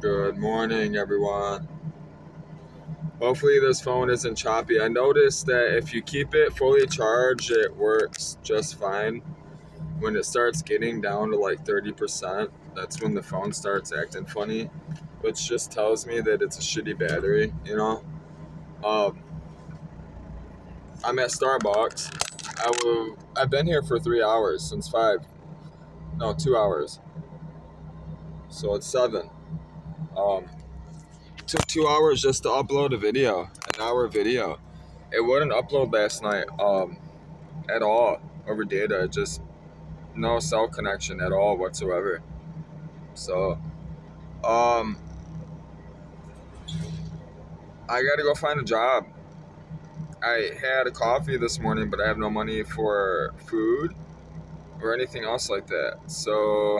Good morning, everyone. Hopefully, this phone isn't choppy. I noticed that if you keep it fully charged, it works just fine. When it starts getting down to like 30%, that's when the phone starts acting funny, which just tells me that it's a shitty battery. Um, I'm at Starbucks. I've been here for 3 hours since 5. No, 2 hours. So it's 7. Um, took 2 hours just to upload a video, an hour video. It wouldn't upload last night at all over data. Just no cell connection at all whatsoever. So um, I gotta go find a job. I had a coffee this morning, but I have no money for food or anything else like that. So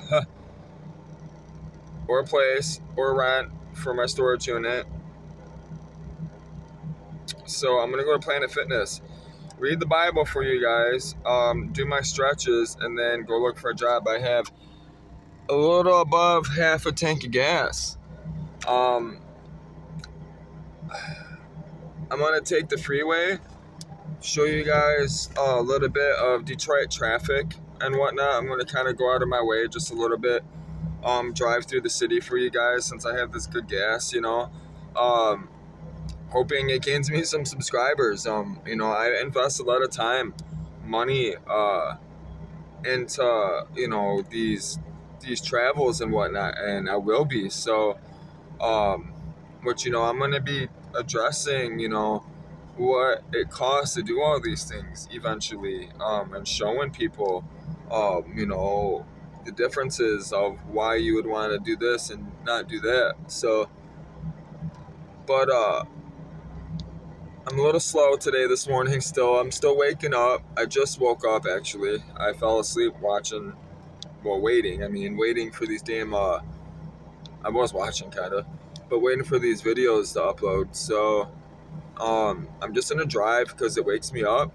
or a place or rent for my storage unit. So I'm gonna go to Planet Fitness, read the Bible for you guys, do my stretches, and then go look for a job. I have a little above half a tank of gas. I'm gonna take the freeway, show you guys a little bit of Detroit traffic and whatnot. I'm gonna kind of go out of my way just a little bit, drive through the city for you guys since I have this good gas. Hoping it gains me some subscribers. I invest a lot of time, money, into these travels and whatnot, and I will be so. Which I'm gonna be addressing, what it costs to do all these things eventually, and showing people, the differences of why you would want to do this and not do that. So, but I'm a little slow today this morning still. I'm still waking up. I just woke up actually. I fell asleep waiting for these damn, I was watching kinda, but waiting for these videos to upload. So, I'm just gonna drive because it wakes me up.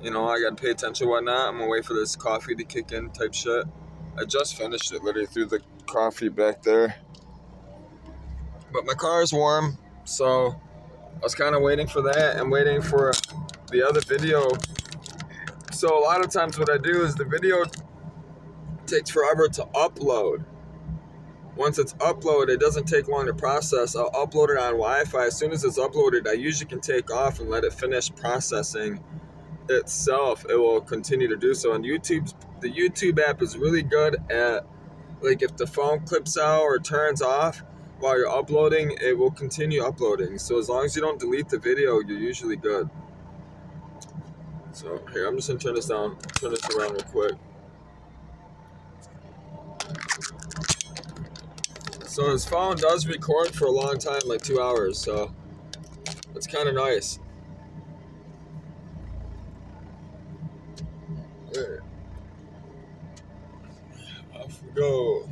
I gotta pay attention, whatnot. I'm gonna wait for this coffee to kick in, type shit. I just finished it, literally threw the coffee back there. But my car is warm, so I was kind of waiting for that and waiting for the other video. So a lot of times what I do is the video takes forever to upload. Once it's uploaded, it doesn't take long to process. I'll upload it on Wi-Fi. As soon as it's uploaded, I usually can take off and let it finish processing itself. It will continue to do so. And the YouTube app is really good at, like, if the phone clips out or turns off while you're uploading, it will continue uploading. So as long as you don't delete the video, you're usually good. So here, I'm just gonna turn this around real quick. So this phone does record for a long time, like 2 hours, so it's kind of nice. Right. Off we go.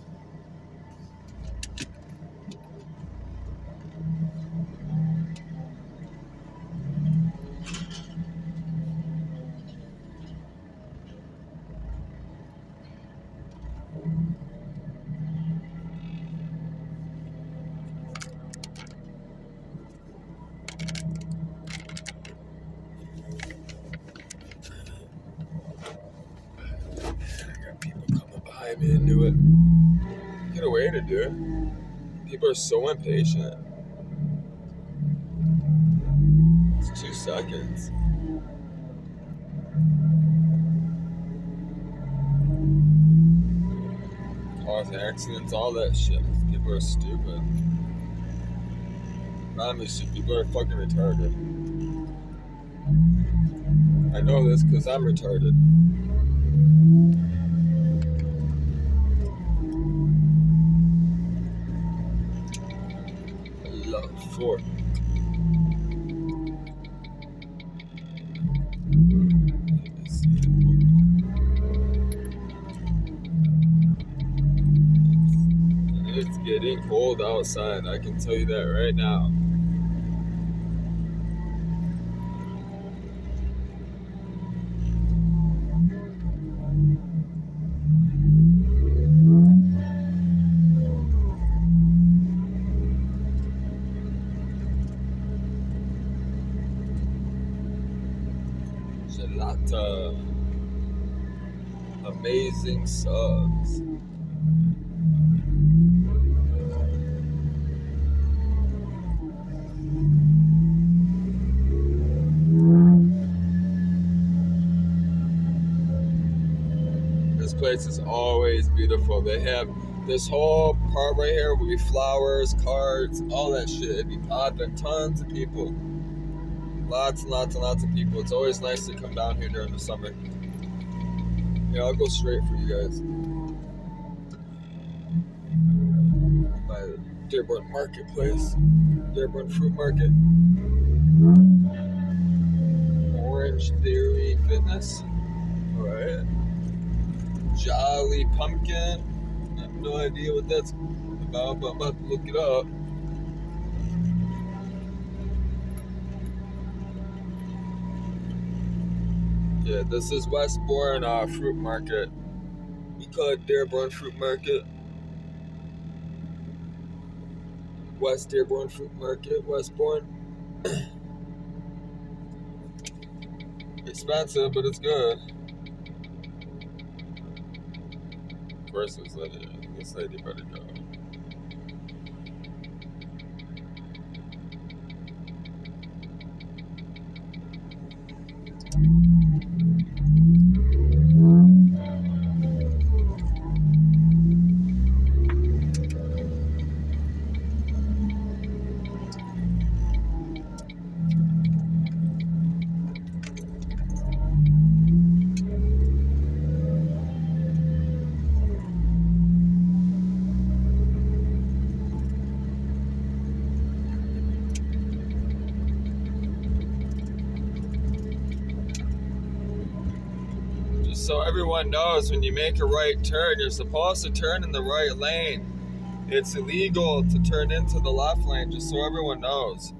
I knew it. Get away, dude. People are so impatient. It's 2 seconds. Cause accidents, all that shit. People are stupid. Promise you, people are fucking retarded. I know this because I'm retarded. I love Fort. It's getting cold outside, I can tell you that right now. amazing subs. This place is always beautiful. They have this whole part right here will be flowers, carts, all that shit. It'd be popping, tons of people. Lots and lots and lots of people. It's always nice to come down here during the summer. Yeah, I'll go straight for you guys. By the Dearborn Marketplace. Dearborn Fruit Market. Orange Theory Fitness. Alright. Jolly Pumpkin. I have no idea what that's about, but I'm about to look it up. Yeah, this is Westbourne Fruit Market. We call it Dearborn Fruit Market. West Dearborn Fruit Market, Westbourne. Expensive, but it's good. Of course, this lady better go. So everyone knows, when you make a right turn, you're supposed to turn in the right lane. It's illegal to turn into the left lane, just so everyone knows.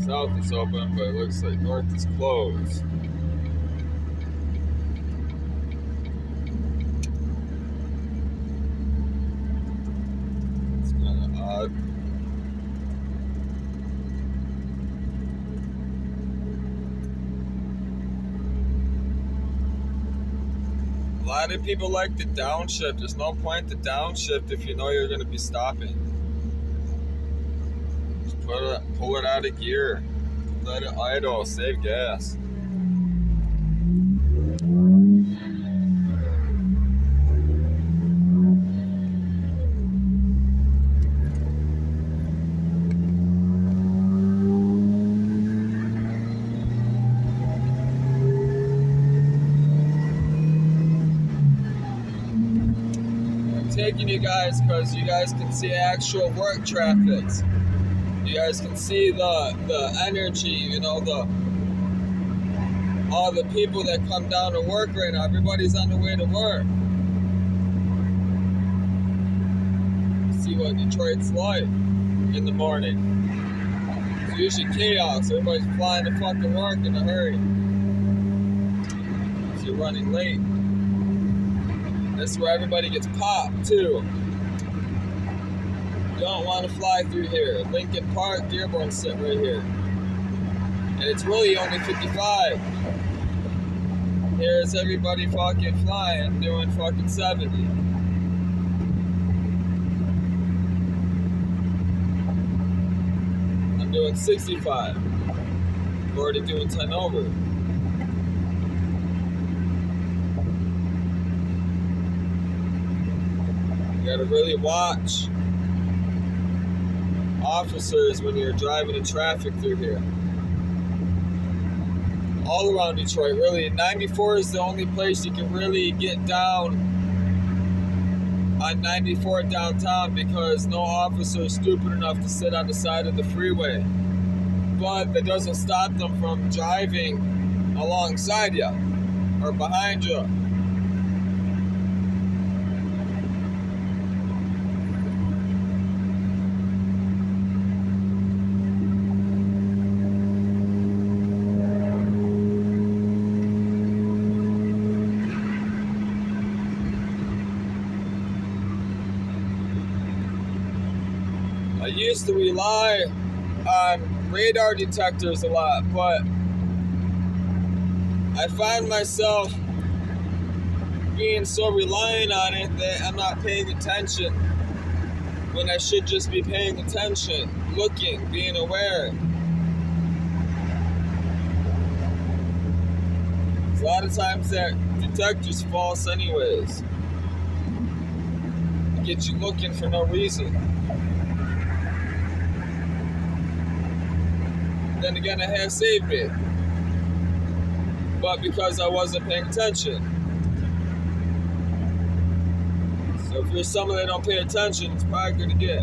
South is open, but it looks like north is closed. It's kind of odd. A lot of people like to downshift. There's no point to downshift if you know you're going to be stopping. Just pull it out of gear. Let it idle. Save gas. Taking you guys because you guys can see actual work traffics. You guys can see the energy, you know, all the people that come down to work right now. Everybody's on the way to work. See what Detroit's like in the morning. It's usually chaos. Everybody's flying to fucking work in a hurry. So you're running late. That's where everybody gets popped too. don't want to fly through here. Lincoln Park, Dearborn sit right here. And it's really only 55. Here's everybody fucking flying, doing fucking 70. I'm doing 65. I'm already doing 10 over. You gotta really watch officers when you're driving in traffic through here. All around Detroit, really. 94 is the only place you can really get down on 94 downtown because no officer is stupid enough to sit on the side of the freeway. But that doesn't stop them from driving alongside you or behind you. I used to rely on radar detectors a lot, but I find myself being so reliant on it that I'm not paying attention when I should just be paying attention, looking, being aware. A lot of times that detector's false anyways. It gets you looking for no reason. Then again, it has saved me. But because I wasn't paying attention. So if you're someone that don't pay attention, it's probably going to get.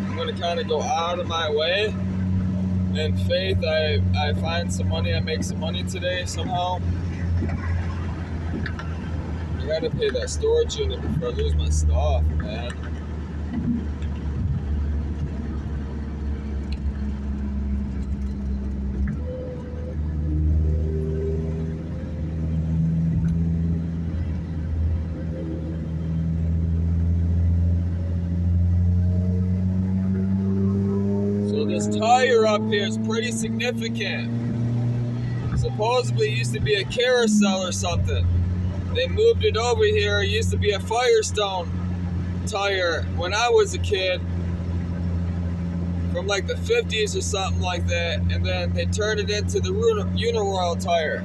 I'm going to kind of go out of my way. In faith, I find some money, I make some money today somehow. I gotta pay that storage unit before I lose my stuff, man. This tire up here is pretty significant. Supposedly it used to be a carousel or something. They moved it over here. It used to be a Firestone tire when I was a kid, from like the 50s or something like that, and then they turned it into the Uniroyal tire.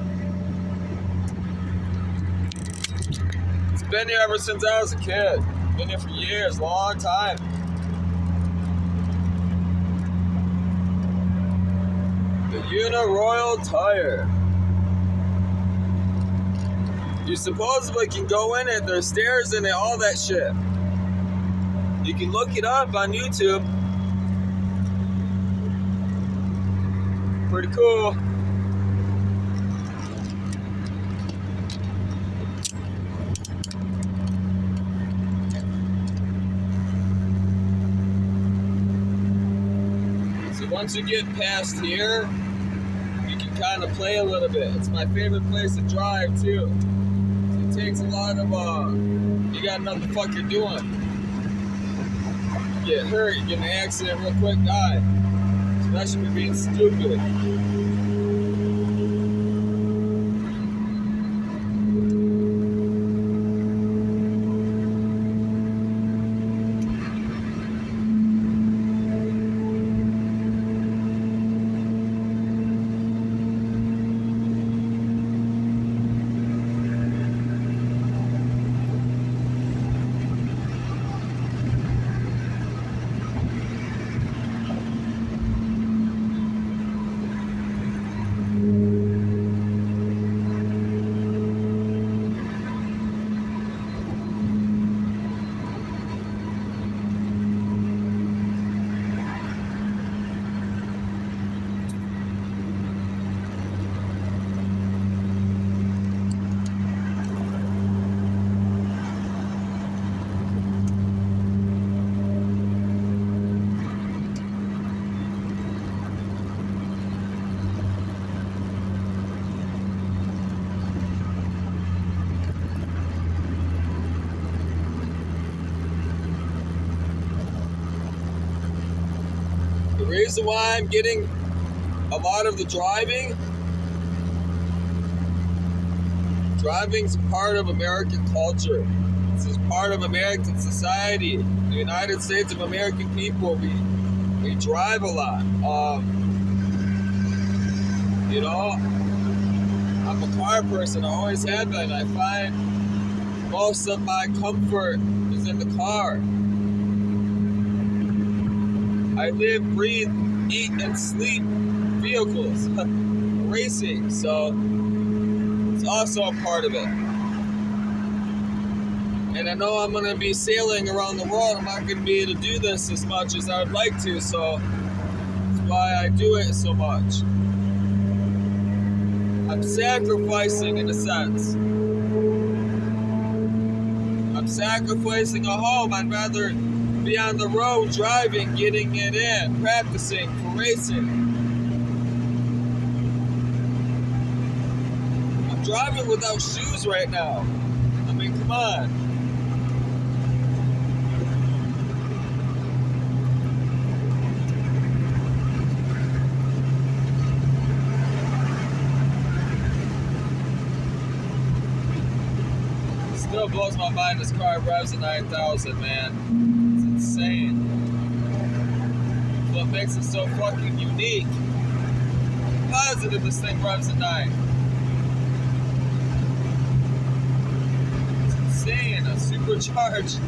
It's been here ever since I was a kid. Been here for years, long time. The Uniroyal tire. You supposedly can go in it, there's stairs in it, all that shit. You can look it up on YouTube. Pretty cool. So once you get past here, you can kind of play a little bit. It's my favorite place to drive too. It takes a lot of, you gotta know what the fuck you're doing. You get hurt, you get in an accident real quick, die. Especially for being stupid. reason why I'm getting a lot of the driving's part of American culture. This is part of American society. The United States of American people, we drive a lot. I'm a car person. I always have been. I find most of my comfort is in the car. I live, breathe, eat, and sleep vehicles, racing. So it's also a part of it. And I know I'm going to be sailing around the world. I'm not going to be able to do this as much as I would like to. So that's why I do it so much. I'm sacrificing in a sense. I'm sacrificing a home. I'd rather be on the road driving, getting it in, practicing for racing. I'm driving without shoes right now. I mean, come on. Still blows my mind this car revs at 9,000, man. It's insane. What makes it so fucking unique? Positive this thing revs at 9. It's insane. A supercharged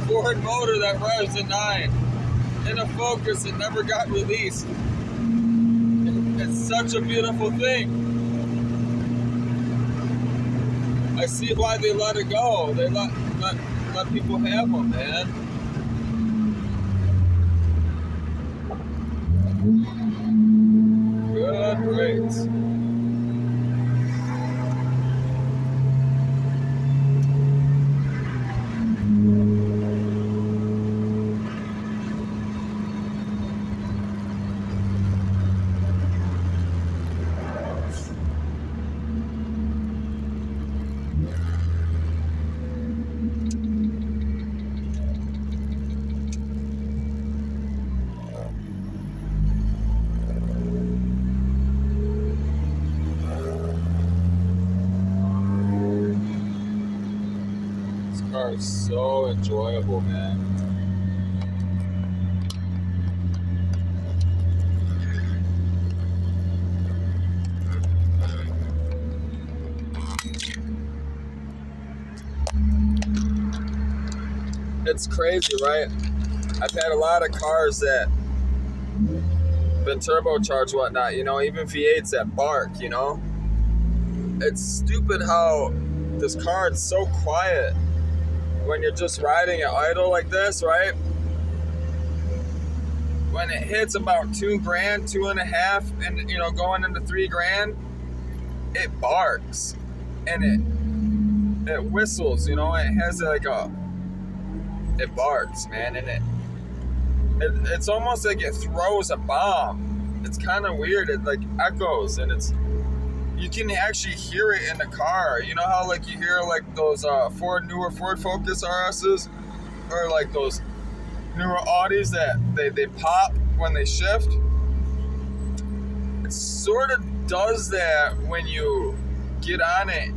Ford motor that revs at 9. In a Focus that never got released. It's such a beautiful thing. I see why they let it go. They let people have them, man. Good brakes. Car is so enjoyable, man. It's crazy, right? I've had a lot of cars that been turbocharged, whatnot, even V8s that bark, It's stupid how this car is so quiet. When you're just riding at idle like this, right? When it hits about $2,000, $2.5, and going into $3,000, it barks and it whistles. It has like it barks, man, and it's almost like it throws a bomb. It's kind of weird. It like echoes, and you can actually hear it in the car. You know how like you hear like those newer Ford Focus RSs, or like those newer Audis that they pop when they shift? It sort of does that when you get on it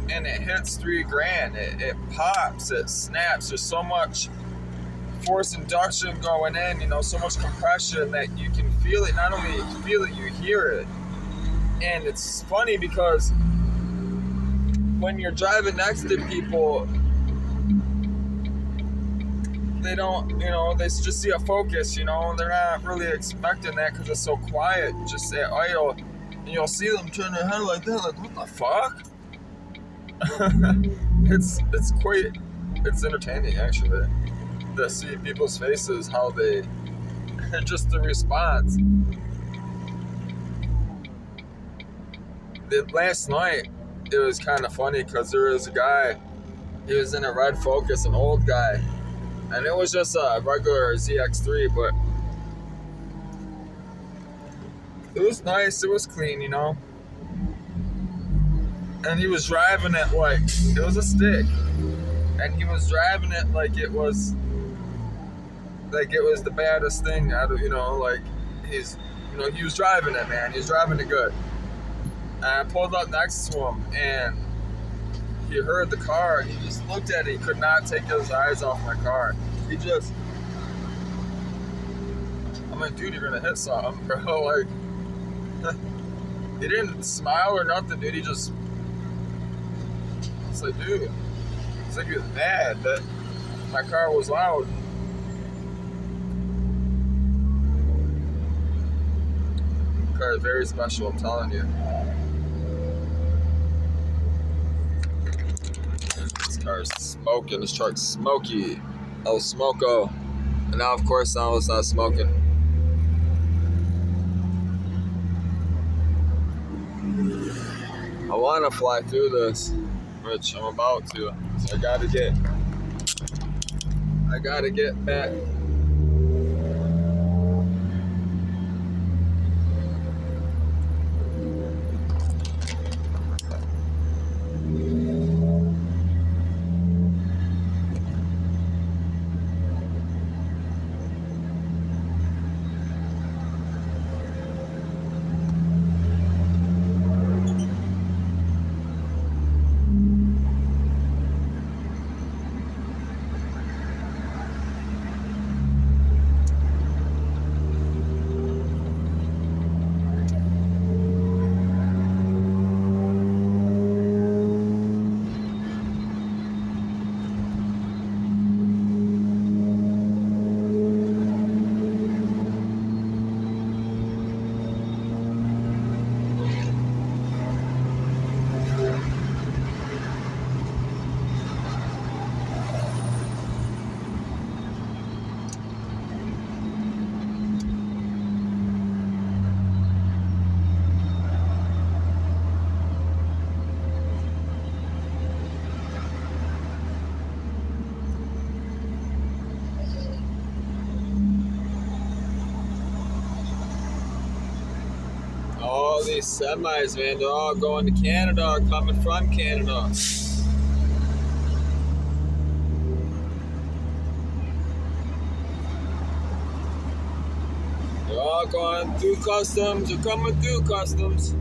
and it hits $3,000. It pops, it snaps. There's so much force induction going in, so much compression that you can feel it. Not only you feel it, you hear it. And it's funny because when you're driving next to people, they don't, they just see a Focus, they're not really expecting that because it's so quiet, just at idle. And you'll see them turn their head like that, like, what the fuck? It's entertaining, actually, to see people's faces, how they, just the response. Last night, it was kind of funny because there was a guy, he was in a red Focus, an old guy, and it was just a regular ZX3, but it was nice, it was clean, and he was driving it like, it was a stick, and he was driving it like it was like it was the baddest thing out of, like he was driving it, man. He was driving it good. And I pulled up next to him, and he heard the car, and he just looked at it. He could not take his eyes off my car. I'm like, dude, you're gonna hit something, bro. Like, he didn't smile or nothing, dude. It's like, dude, it's like he was mad that my car was loud. The car is very special, I'm telling you. This car is smoking. This truck's smoky. El Smoko. And now, of course, it's not smoking. I want to fly through this, which I'm about to. So I gotta get back. All these semis, man, they're all going to Canada or coming from Canada. They're all going through customs or coming through customs.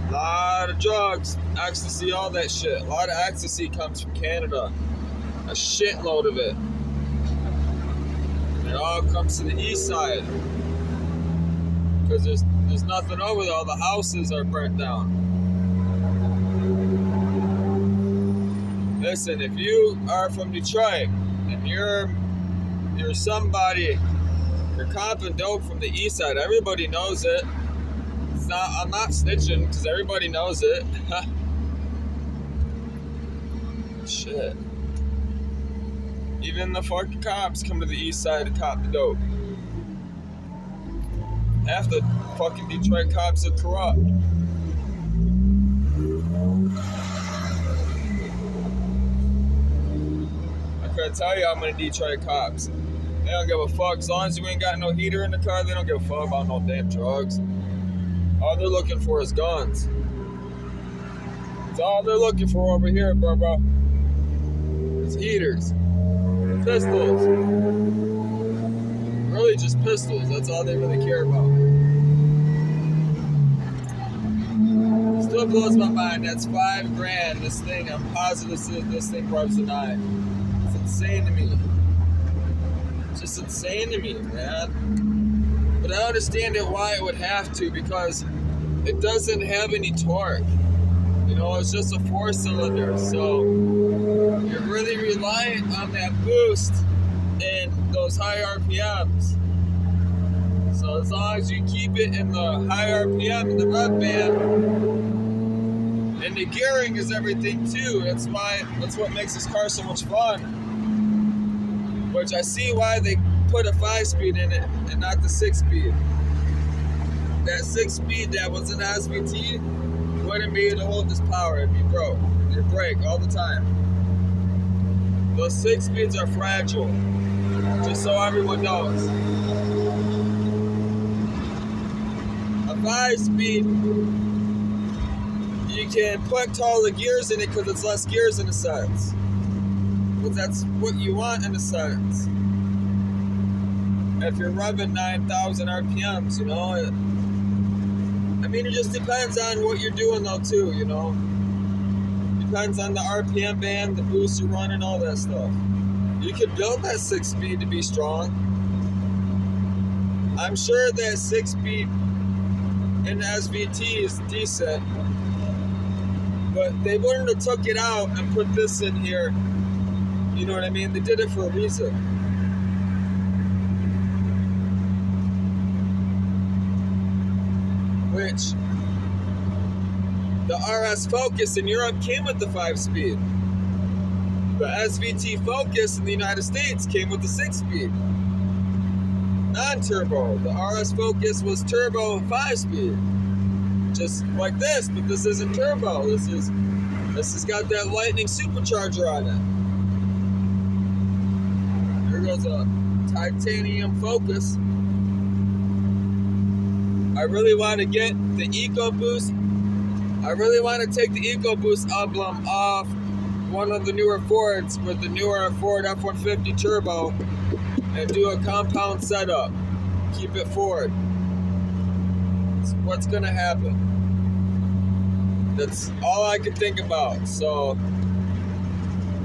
A lot of drugs, ecstasy, all that shit. A lot of ecstasy comes from Canada. A shitload of it. It all comes to the east side. Because there's nothing over there. All the houses are burnt down. Listen, if you are from Detroit and you're somebody, you're comping dope from the east side, everybody knows it. I'm not snitching because everybody knows it. Shit. Even the fucking cops come to the east side to cop the dope. Half the fucking Detroit cops are corrupt. I couldn't tell you how many Detroit cops. They don't give a fuck. As long as you ain't got no heater in the car, they don't give a fuck about no damn drugs. All they're looking for is guns. That's all they're looking for over here, bro. It's heaters. Pistols. Really just pistols. That's all they really care about. Still blows my mind. That's $5,000. This thing, I'm positive this thing rubs the nine. It's insane to me. It's just insane to me, man. But I understand it why it would have to, because it doesn't have any torque. You know, it's just a 4-cylinder. So you're really reliant on that boost and those high RPMs. So as long as you keep it in the high RPM in the rev band, and the gearing is everything too. That's what makes this car so much fun. Which I see why they put a 5-speed in it and not the 6-speed. That 6-speed that was in SVT wouldn't be able to hold this power. It'd be broke. It'd break all the time. Those 6-speeds are fragile. Just so everyone knows. A 5-speed, you can put taller gears in it because it's less gears in a sense. But that's what you want in a sense. If you're revving 9,000 RPMs, you know. I mean, it just depends on what you're doing though too, you know. Depends on the RPM band, the boost you're running, all that stuff. You could build that 6-speed to be strong. I'm sure that 6-speed in the SVT is decent, but they wouldn't have took it out and put this in here. You know what I mean? They did it for a reason. Which the RS Focus in Europe came with the 5-speed. The SVT Focus in the United States came with the 6-speed. Non-turbo. The RS Focus was turbo 5-speed. Just like this, but this isn't turbo. This has got that Lightning supercharger on it. Here goes a titanium Focus. I really want to get the EcoBoost. I really want to take the EcoBoost emblem off one of the newer Fords with the newer Ford F-150 turbo and do a compound setup. Keep it Ford. That's what's going to happen. That's all I can think about. So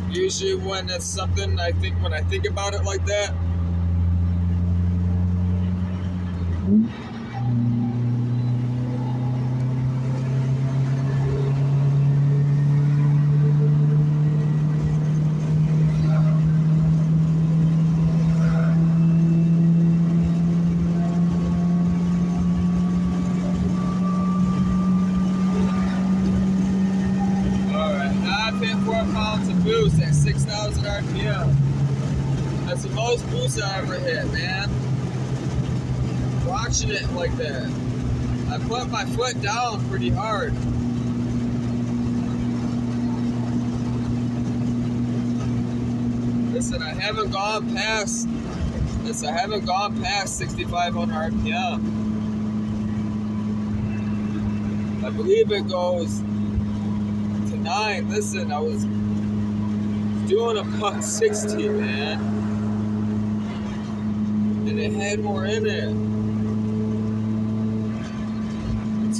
usually when it's something when I think about it like that, boost at 6,000 RPM. That's the most boost I ever hit, man. Watching it like that. I put my foot down pretty hard. Listen, I haven't gone past 6,500 RPM. I believe it goes to 9. Listen, I was doing a buck 60, man, and it had more in it.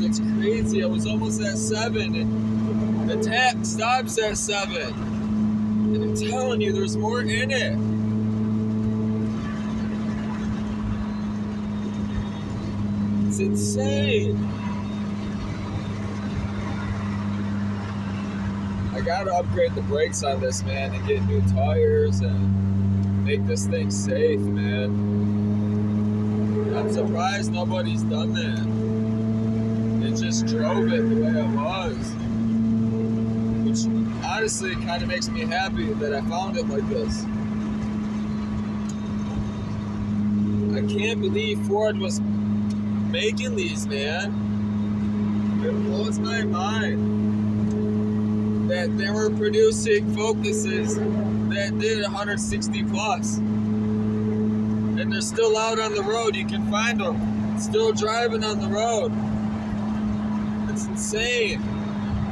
It's crazy. I was almost at 7, and the tap stops at 7, and I'm telling you, there's more in it. It's insane. I gotta upgrade the brakes on this, man, and get new tires and make this thing safe, man. I'm surprised nobody's done that. It just drove it the way it was. Which honestly kind of makes me happy that I found it like this. I can't believe Ford was making these, man. It blows my mind that they were producing Focuses that did 160 plus, and they're still out on the road. You can find them still driving on the road. It's insane.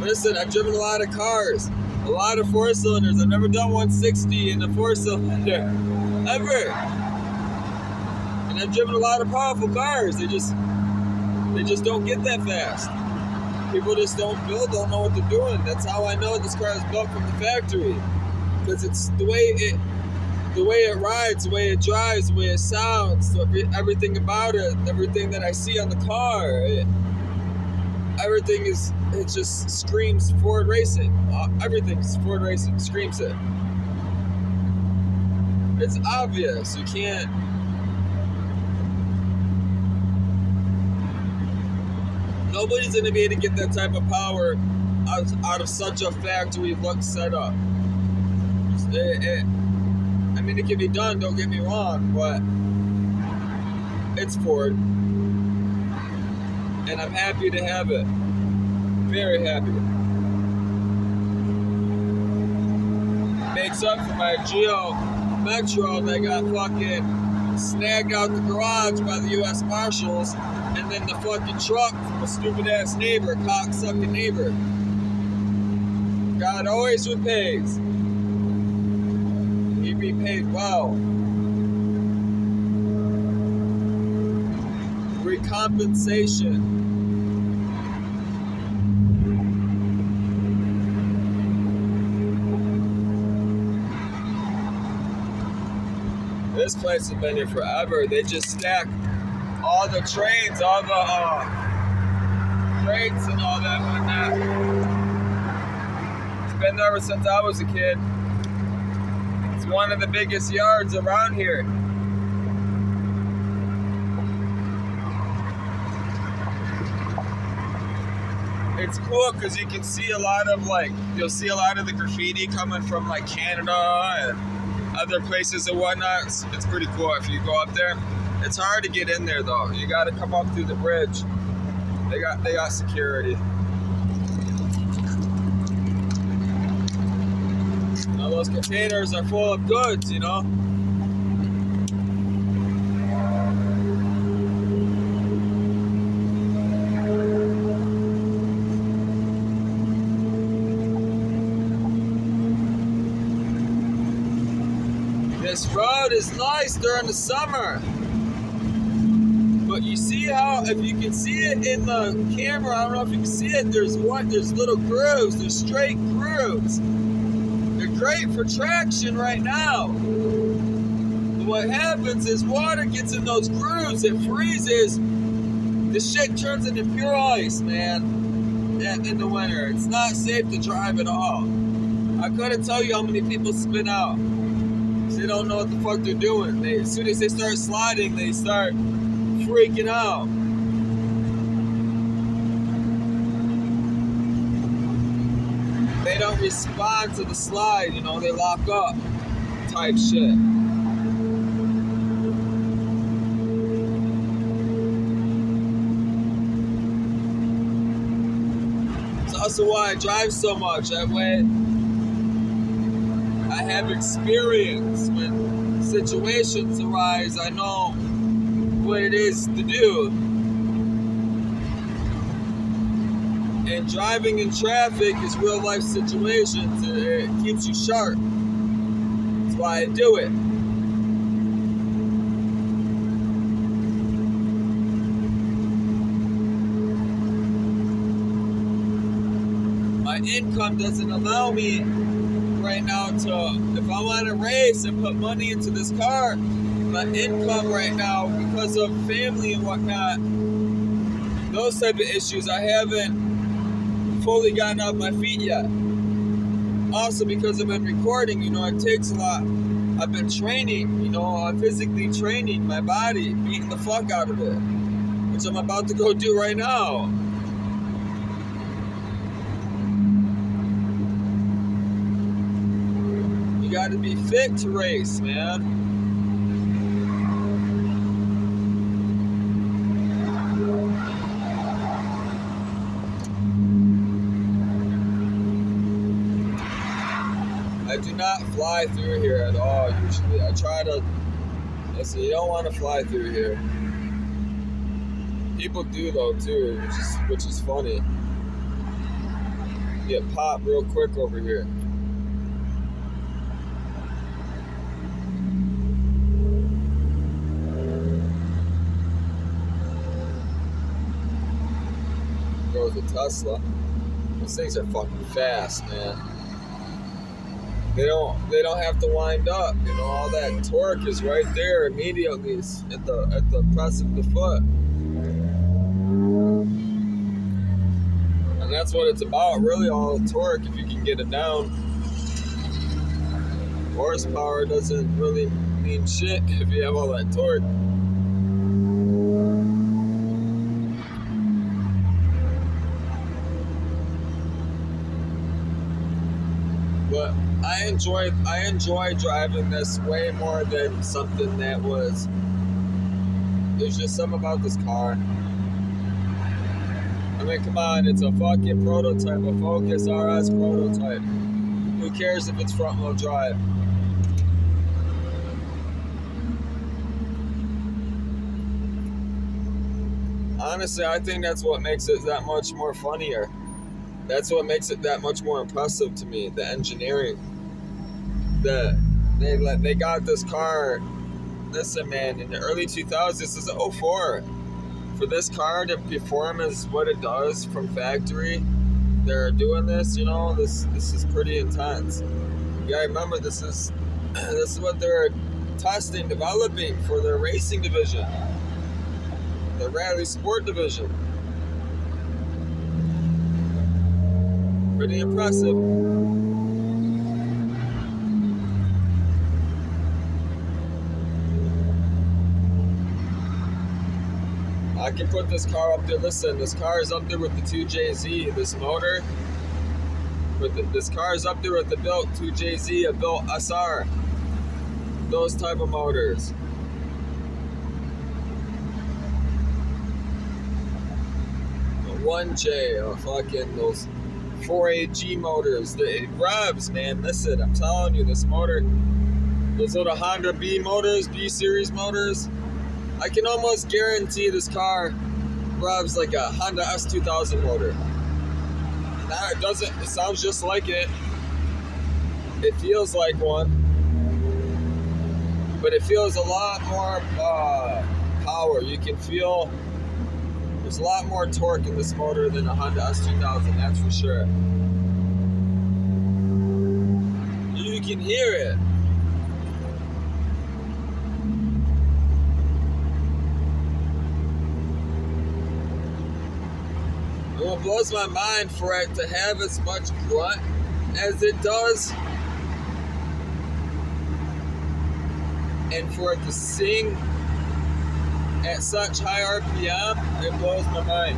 Listen, I've driven a lot of cars, a lot of 4-cylinders. I've never done 160 in a 4-cylinder ever, and I've driven a lot of powerful cars. They just don't get that fast. People just don't know what they're doing. That's how I know this car is built from the factory, because it's the way it rides, the way it drives, the way it sounds, everything about it, everything that I see on the car, it just screams Ford racing. Everything's Ford racing, screams it. It's obvious. You can't. Nobody's going to be able to get that type of power out of such a factory look setup. I mean, it can be done, don't get me wrong, but it's Ford. And I'm happy to have it. Very happy. Makes up for my Geo Metro that got fucking snagged out the garage by the U.S. Marshals, and then the fucking truck from a stupid ass neighbor, cocksucking neighbor. God always repays. He'd be paid well. Recompensation. This place has been here forever. They just stack all the trains, all the crates and all that whatnot. It's been there ever since I was a kid. It's one of the biggest yards around here. It's cool because you can see a lot of you'll see a lot of the graffiti coming from Canada and other places and whatnot. It's pretty cool if you go up there. It's hard to get in there though. You got to come up through the bridge. They got security. Now those containers are full of goods, you know. This road is nice during the summer. But you see how, if you can see it in the camera, I don't know if you can see it, there's little grooves, there's straight grooves. They're great for traction right now. But what happens is water gets in those grooves, it freezes, the shit turns into pure ice, man, in the winter. It's not safe to drive at all. I couldn't tell you how many people spin out. They don't know what the fuck they're doing. As soon as they start sliding, they start freaking out. They don't respond to the slide, you know, they lock up type shit. It's also why I drive so much. That way I have experience. When situations arise, I know what it is to do. And driving in traffic is real life situations. It keeps you sharp. That's why I do it. My income doesn't allow me right now to, if I want to race and put money into this car, my income right now, because of family and whatnot, those type of issues, I haven't fully gotten off my feet yet. Also because I've been recording, you know, it takes a lot. I've been training, you know, I'm physically training my body, beating the fuck out of it, which I'm about to go do right now. You gotta be fit to race, man. I do not fly through here at all usually. I try to, listen, you don't want to fly through here. People do though too, which is funny. You get popped real quick over here. Goes a Tesla. Those things are fucking fast, man. They don't have to wind up, you know, all that torque is right there immediately at the press of the foot. And that's what it's about, really, all the torque, if you can get it down. Horsepower doesn't really mean shit if you have all that torque. But I enjoy driving this way more than something that was. There's just something about this car. I mean, come on, it's a fucking prototype, a Focus RS prototype. Who cares if it's front wheel drive? Honestly, I think that's what makes it that much more funnier. That's what makes it that much more impressive to me, the engineering. they got this car. Listen, man, in the early 2000s, this is a 04. For this car to perform as what it does from factory, they're doing this. This is pretty intense. You gotta remember, this is what they're testing, developing for their racing division, the rally sport division. Pretty impressive. I can put this car up there. Listen, this car is up there with the 2JZ. This motor, this car is up there with the built 2JZ, a built SR. Those type of motors. The 1J or fucking those 4AG motors. It revs, man. Listen, I'm telling you, this motor, those little Honda B motors, B series motors, I can almost guarantee this car revs like a Honda S2000 motor. Now it doesn't, it sounds just like it. It feels like one. But it feels a lot more power. You can feel there's a lot more torque in this motor than a Honda S2000, that's for sure. You can hear it. What blows my mind for it to have as much grunt as it does, and for it to sing at such high RPM, it blows my mind.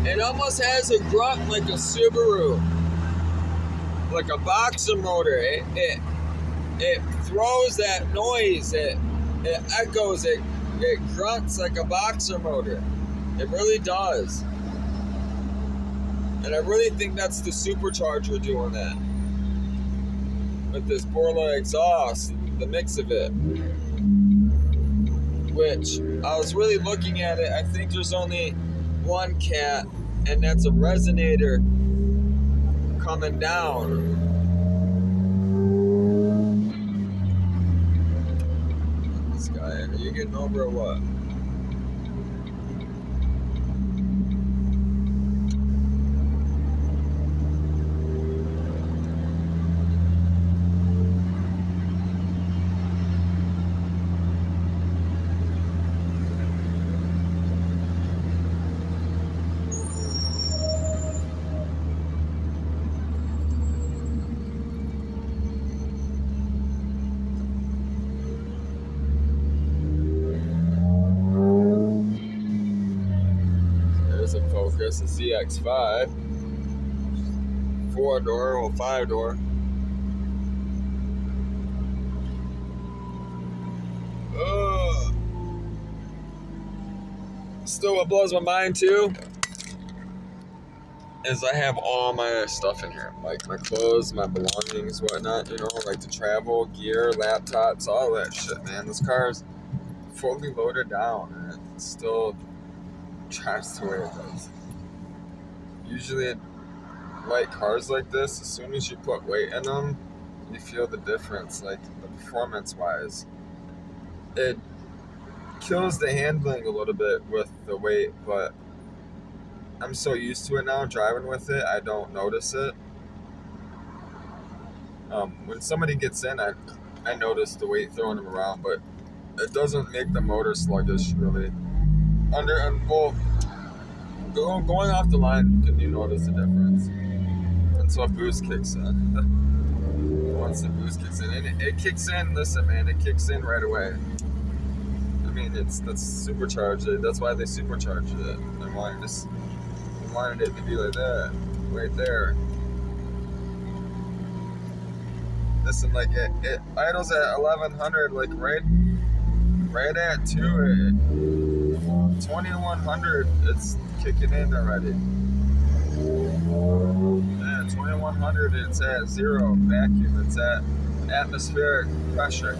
It almost has a grunt like a Subaru, like a boxer motor. It throws that noise, it echoes, it grunts like a boxer motor. It really does. And I really think that's the supercharger doing that. With this Borla exhaust, the mix of it. Which, I was really looking at it, I think there's only one cat, and that's a resonator coming down. This guy, are you getting over or what? Focus, a ZX5, 4-door or 5-door. Still, what blows my mind too is I have all my stuff in here, like my clothes, my belongings, whatnot. Like the travel gear, laptops, all that shit, man. This car is fully loaded down, and it still drives the way it does. Usually, like cars like this, as soon as you put weight in them, you feel the difference, like the performance-wise. It kills the handling a little bit with the weight, but I'm so used to it now, driving with it, I don't notice it. When somebody gets in, I notice the weight throwing them around, but it doesn't make the motor sluggish, really. Going off the line, you notice the difference until boost kicks in. Once the boost kicks in, and it kicks in. Listen, man, it kicks in right away. I mean, that's supercharged. That's why they supercharged it. They wanted it to be like that, right there. Listen, like it idles at 1100, like right at 2100. It's kicking in already. Yeah, 2100. It's at 0 vacuum. It's at atmospheric pressure.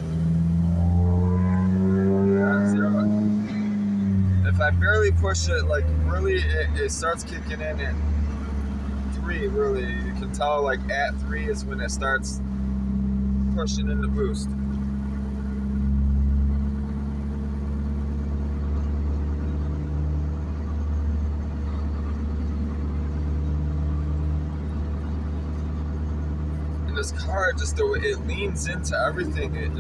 Yeah, 0. If I barely push it, like really, it starts kicking in at 3. Really, you can tell like at 3 is when it starts pushing in the boost. And this car, just the way it leans into everything, it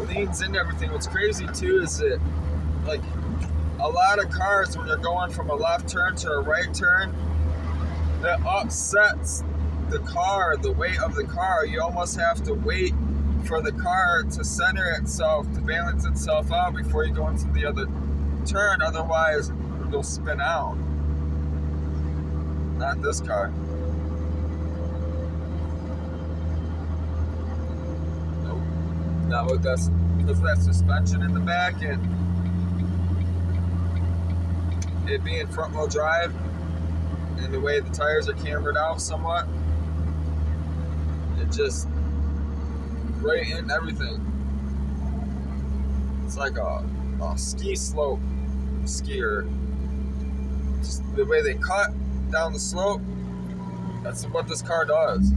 leans into everything. What's crazy too is that, like, a lot of cars, when they're going from a left turn to a right turn, that upsets the car, the weight of the car. You almost have to wait for the car to center itself, to balance itself out before you go into the other turn. Otherwise, it'll spin out. Not this car. Nope. Not with that, because of that suspension in the back and it being front wheel drive and the way the tires are cambered out somewhat. It just right in everything. It's like a ski slope skier. Just the way they cut down the slope, that's what this car does.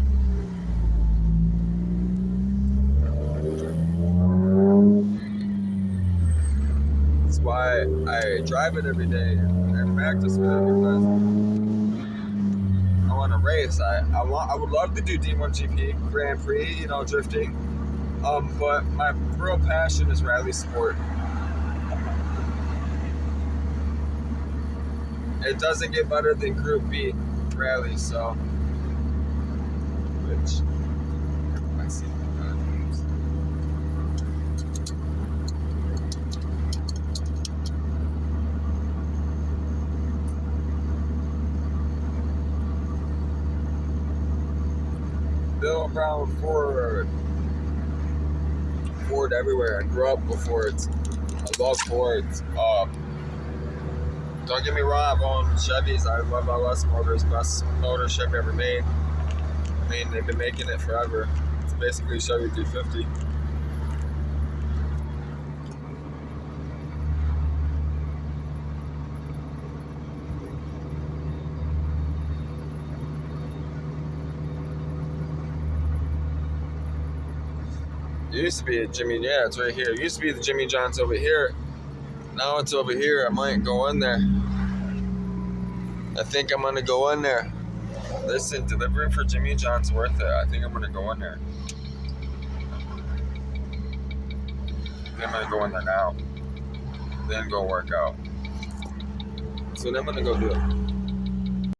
That's why I drive it every day and practice with it, because I want to race. I would love to do D1 GP Grand Prix, drifting. But my real passion is rally sport. It doesn't get better than Group B rally, so which I see. Bill Brown Ford everywhere. I grew up with Fords. I love Fords. Don't get me wrong, I've owned Chevys. I love LS Motors, best motor Chevy ever made. I mean, they've been making it forever. It's basically Chevy 350. It used to be a Jimmy, yeah, it's right here. It used to be the Jimmy John's over here. Now it's over here. I might go in there. I think I'm gonna go in there. Listen, delivering for Jimmy John's worth it. I think I'm gonna go in there. I'm gonna go in there now. Then go work out. So then I'm gonna go do it.